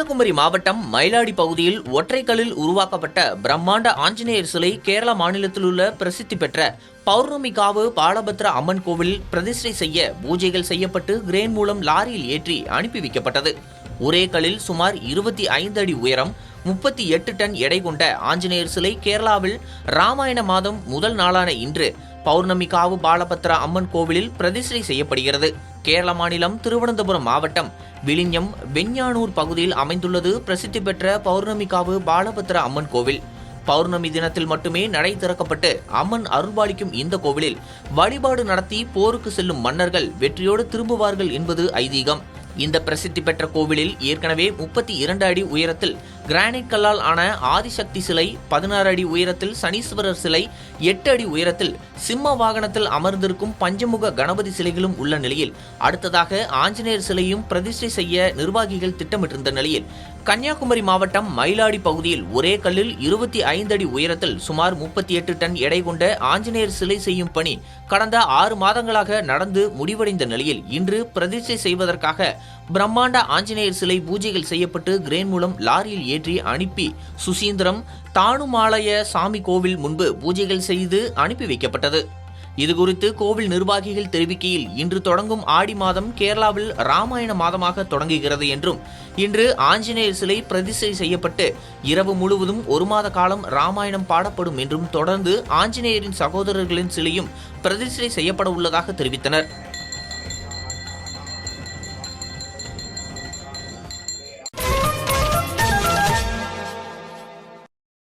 கன்னியாகுமரி மாவட்டம் மயிலாடி பகுதியில் ஒற்றைக்கல்லில் உருவாக்கப்பட்ட பிரம்மாண்ட ஆஞ்சநேயர் சிலை கேரள மாநிலத்தில் உள்ள பிரசித்தி பெற்ற பௌர்ணமிகாவு பாலபத்ர அம்மன் கோவில் பிரதிஷ்டை செய்ய பூஜைகள் செய்யப்பட்டு கிரேன் மூலம் லாரியில் ஏற்றி அனுப்பி வைக்கப்பட்டது. ஒரே கல்லில் சுமார் 25 அடி உயரம் 38 டன் எடை கொண்ட ஆஞ்சநேயர் சிலை கேரளாவில் ராமாயண மாதம் முதல் நாளான இன்று பௌர்ணமிகாவு பாலபத்ர அம்மன் கோவிலில் பிரதிஷ்டை செய்யப்படுகிறது. கேரள மாநிலம் திருவனந்தபுரம் மாவட்டம் விழிஞம் வெஞ்ஞானூர் பகுதியில் அமைந்துள்ளது பிரசித்தி பெற்ற பௌர்ணமிகாவு பாலபத்ர அம்மன் கோவில். பௌர்ணமி தினத்தில் மட்டுமே நடை திறக்கப்பட்டு அம்மன் அருள்பாலிக்கும் இந்த கோவிலில் வழிபாடு நடத்தி போருக்கு செல்லும் மன்னர்கள் வெற்றியோடு திரும்புவார்கள் என்பது ஐதீகம். இந்த பிரசித்தி பெற்ற கோவிலில் ஏற்கனவே 32 அடி உயரத்தில் கிரானைட் கல்லால் ஆன ஆதிசக்தி சிலை, 16 அடி உயரத்தில் சனீஸ்வரர் சிலை, 8 அடி உயரத்தில் சிம்ம வாகனத்தில் அமர்ந்திருக்கும் பஞ்சமுக கணபதி சிலைகளும் உள்ள நிலையில் அடுத்ததாக ஆஞ்சநேயர் சிலையும் பிரதிஷ்டை செய்ய நிர்வாகிகள் திட்டமிட்டிருந்த நிலையில் கன்னியாகுமரி மாவட்டம் மயிலாடி பகுதியில் ஒரே கல்லில் 25 அடி உயரத்தில் சுமார் 38 டன் எடை கொண்ட ஆஞ்சநேயர் சிலை செய்யும் பணி கடந்த 6 மாதங்களாக நடந்து முடிவடைந்த நிலையில் இன்று பிரதிஷ்டை செய்வதற்காக பிரம்மாண்ட ஆஞ்சநேயர் சிலை பூஜைகள் செய்யப்பட்டு கிரேன் மூலம் லாரியில் ஏற்றி அனுப்பி சுசீந்திரம் தானுமாலய சாமி கோவில் முன்பு பூஜைகள் செய்து அனுப்பி வைக்கப்பட்டது. இதுகுறித்து கோவில் நிர்வாகிகள் தெரிவிக்கையில், இன்று தொடங்கும் ஆடி மாதம் கேரளாவில் ராமாயண மாதமாக தொடங்குகிறது என்றும் இன்று ஆஞ்சநேயர் சிலை பிரதிஷ்டை செய்யப்பட்டு இரவு முழுவதும் 1 மாத காலம் ராமாயணம் பாடப்படும் என்றும் தொடர்ந்து ஆஞ்சநேயரின் சகோதரர்களின் சிலையும் பிரதிஷ்டை செய்யப்பட உள்ளதாக தெரிவித்தனர்.